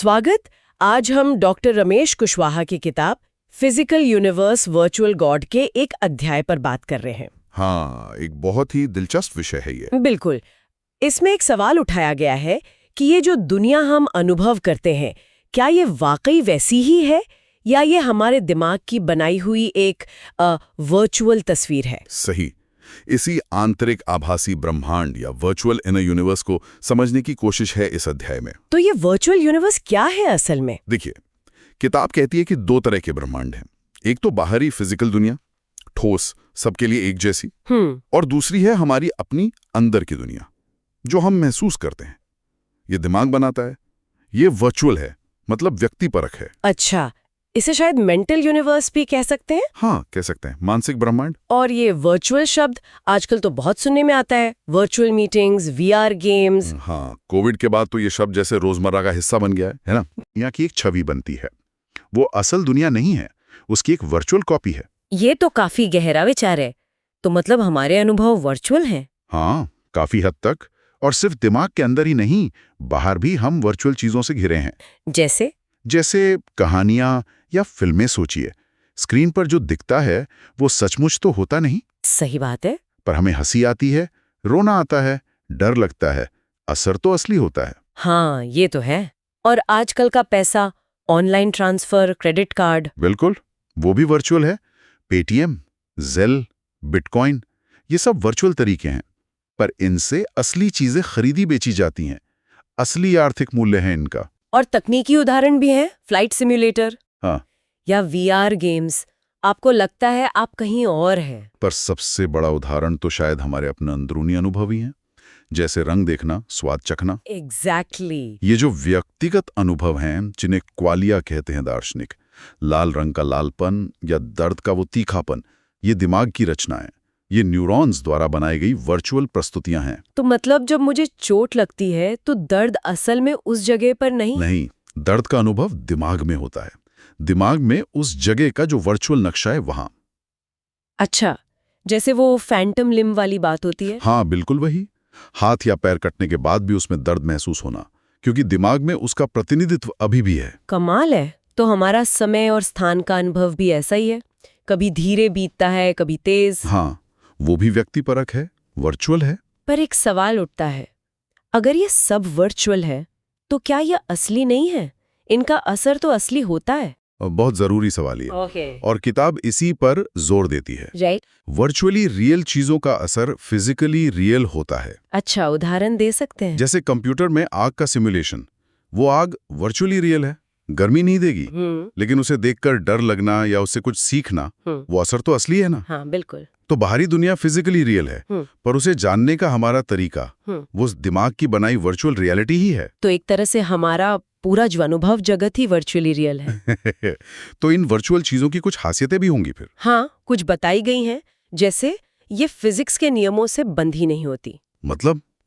स्वागत। आज हम डॉक्टर रमेश कुशवाहा की किताब फिजिकल यूनिवर्स वर्चुअल गॉड के एक अध्याय पर बात कर रहे हैं। हाँ, एक बहुत ही दिलचस्प विषय है ये। बिल्कुल। इसमें एक सवाल उठाया गया है कि ये जो दुनिया हम अनुभव करते हैं, क्या ये वाकई वैसी ही है या ये हमारे दिमाग की बनाई हुई एक वर्चुअल तस्वीर है? सही। इसी आंतरिक आभासी ब्रह्मांड या वर्चुअल इनर यूनिवर्स को समझने की कोशिश है इस अध्याय में। तो ये वर्चुअल यूनिवर्स क्या है असल में? देखिए, किताब कहती है कि दो तरह के ब्रह्मांड हैं। एक तो बाहरी फिजिकल दुनिया, ठोस, सबके लिए एक जैसी, और दूसरी है हमारी अपनी अंदर की दुनिया, जो हम महसूस करते हैं। ये दिमाग बनाता है। ये वर्चुअल है, मतलब व्यक्तिपरक है। अच्छा, इसे शायद मेंटल यूनिवर्स भी कह सकते हैं? हाँ, कह सकते हैं, मानसिक ब्रह्मांड। और ये वर्चुअल शब्द आजकल तो बहुत सुनने में आता है। Virtual meetings, VR games. हाँ, कोविड के बाद तो ये शब्द जैसे रोजमर्रा का हिस्सा बन गया है ना? यहाँ की एक छवि बनती है। वो असल दुनिया नहीं है, उसकी एक वर्चुअल कॉपी है। ये तो काफी गहरा विचार है। तो मतलब हमारे अनुभव वर्चुअल हैं? हाँ, काफी हद तक। और सिर्फ दिमाग के अंदर ही नहीं, बाहर भी हम वर्चुअल चीजों से घिरे हैं। जैसे कहानियां या फिल्में। सोचिए, स्क्रीन पर जो दिखता है वो सचमुच तो होता नहीं। सही बात है। पर हमें हंसी आती है, रोना आता है, डर लगता है, असर तो असली होता है। हाँ, ये तो है। और आजकल का पैसा, ऑनलाइन ट्रांसफर, क्रेडिट कार्ड। बिल्कुल, वो भी वर्चुअल है। पेटीएम, ज़ेल, बिटकॉइन, ये सब वर्चुअल तरीके हैं, पर इनसे असली चीजें खरीदी बेची जाती हैं। असली आर्थिक मूल्य है इनका। और तकनीकी उदाहरण भी हैं, फ्लाइट सिम्युलेटर। हाँ, या वीआर गेम्स। आपको लगता है आप कहीं और हैं। पर सबसे बड़ा उदाहरण तो शायद हमारे अपने अंदरूनी अनुभव ही हैं, जैसे रंग देखना, स्वाद चखना। एग्जैक्टली। ये जो व्यक्तिगत अनुभव हैं, जिन्हें क्वालिया कहते हैं दार्शनिक, लाल रंग का लालपन या दर्द का वो तीखापन, ये दिमाग की रचना है। ये न्यूरॉन्स द्वारा बनाई गई वर्चुअल प्रस्तुतियां हैं। तो मतलब जब मुझे चोट लगती है तो दर्द असल में उस जगह पर नहीं, दर्द का अनुभव दिमाग में होता है। दिमाग में उस जगह का जो वर्चुअल नक्शा है वहां। अच्छा, जैसे वो फैंटम लिम्ब वाली बात होती है। हाँ, बिल्कुल वही। हाथ या पैर कटने के बाद भी उसमें दर्द महसूस होना, क्योंकि दिमाग में उसका प्रतिनिधित्व अभी भी है। कमाल है। तो हमारा समय और स्थान का अनुभव भी ऐसा ही है, कभी धीरे बीतता है, कभी तेज। हाँ, वो भी व्यक्तिपरक है, वर्चुअल है। पर एक सवाल उठता है, अगर ये सब वर्चुअल है तो क्या ये असली नहीं है? इनका असर तो असली होता है। बहुत जरूरी सवाल ये। और किताब इसी पर जोर देती है। राइट। वर्चुअली रियल चीजों का असर फिजिकली रियल होता है। अच्छा, उदाहरण दे सकते हैं? जैसे कंप्यूटर में आग का सिमुलेशन। वो आग वर्चुअली रियल है, गर्मी नहीं देगी, लेकिन उसे देखकर डर लगना या उससे कुछ सीखना, वो असर तो असली है ना? हाँ, बिल्कुल। तो बाहरी दुनिया फिजिकली रियल है, पर उसे जानने का हमारा तरीका वो दिमाग की बनाई वर्चुअल रियलिटी ही है। तो एक तरह से हमारा पूरा जो अनुभव जगत ही वर्चुअली रियल है। तो इन वर्चुअल चीजों की कुछ खासियतें भी होंगी फिर। हाँ, कुछ बताई गई हैं। जैसे ये फिजिक्स के नियमों से बंधी नहीं होती।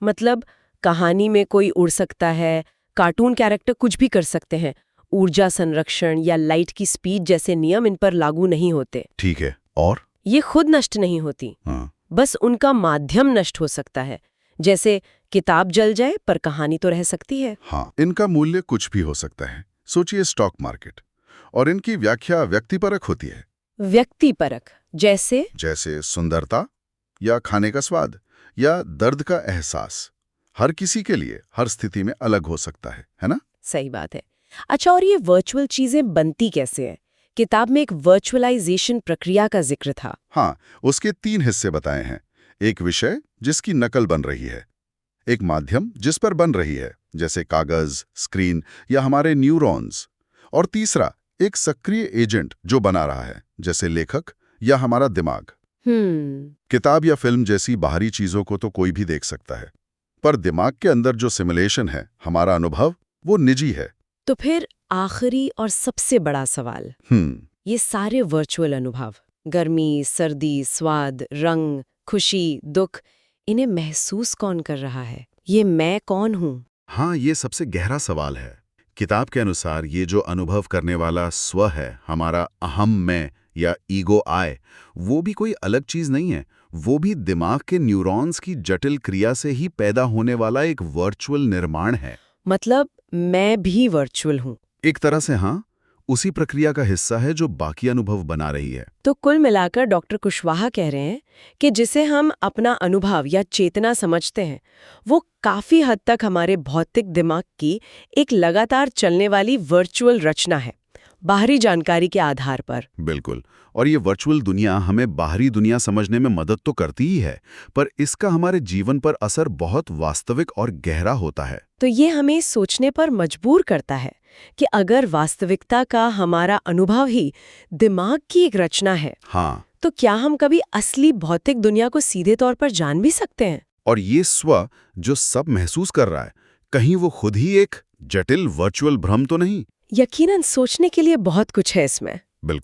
मतलब कहानी में कोई उड़ सकता है, कार्टून कैरेक्टर कुछ भी कर सकते हैं। ऊर्जा संरक्षण या लाइट की स्पीड जैसे नियम इन पर लागू नहीं होते। ठीक है। और ये खुद नष्ट नहीं होती। हाँ। बस उनका माध्यम नष्ट हो सकता है। जैसे किताब जल जाए पर कहानी तो रह सकती है। हाँ, इनका मूल्य कुछ भी हो सकता है। सोचिए स्टॉक मार्केट, और इनकी व्याख्या व्यक्तिपरक होती है। व्यक्तिपरक जैसे सुंदरता या खाने का स्वाद या दर्द का एहसास, हर किसी के लिए हर स्थिति में अलग हो सकता है ना? सही बात है। अच्छा, और ये वर्चुअल चीजें बनती कैसे हैं? किताब में एक वर्चुअलाइजेशन प्रक्रिया का जिक्र था। हाँ, उसके 3 हिस्से बताए हैं। एक विषय जिसकी नकल बन रही है, एक माध्यम जिस पर बन रही है, जैसे कागज, स्क्रीन या हमारे न्यूरॉन्स, और तीसरा एक सक्रिय एजेंट जो बना रहा है, जैसे लेखक या हमारा दिमाग। किताब या फिल्म जैसी बाहरी चीजों को तो कोई भी देख सकता है, पर दिमाग के अंदर जो सिमुलेशन है, हमारा अनुभव, वो निजी है। तो फिर आखिरी और सबसे बड़ा सवाल, ये सारे वर्चुअल अनुभव, गर्मी, सर्दी, स्वाद, रंग, खुशी, दुख, इन्हें महसूस कौन कर रहा है? ये मैं कौन हूँ? हाँ, ये सबसे गहरा सवाल है। किताब के अनुसार ये जो अनुभव करने वाला स्व है, हमारा अहम मैं या ईगो आई, वो भी कोई अलग चीज नहीं है। वो भी दिमाग के न्यूरॉन्स की जटिल क्रिया से ही पैदा होने वाला एक वर्चुअल निर्माण है। मतलब मैं भी वर्चुअल हूँ। एक तरह से हाँ, उसी प्रक्रिया का हिस्सा है जो बाकी अनुभव बना रही है। तो कुल मिलाकर डॉक्टर कुशवाहा कह रहे हैं कि जिसे हम अपना अनुभव या चेतना समझते हैं, वो काफी हद तक हमारे भौतिक दिमाग की एक लगातार चलने वाली वर्चुअल रचना है, बाहरी जानकारी के आधार पर। बिल्कुल। और ये वर्चुअल दुनिया हमें बाहरी दुनिया समझने में मदद तो करती ही है, पर इसका हमारे जीवन पर असर बहुत वास्तविक और गहरा होता है। तो ये हमें सोचने पर मजबूर करता है कि अगर वास्तविकता का हमारा अनुभव ही दिमाग की एक रचना है, हाँ, तो क्या हम कभी असली भौतिक दुनिया को सीधे तौर पर जान भी सकते हैं? और ये स्व जो सब महसूस कर रहा है, कहीं वो खुद ही एक जटिल वर्चुअल भ्रम तो नहीं? यकीनन सोचने के लिए बहुत कुछ है इसमें। बिल्कुल।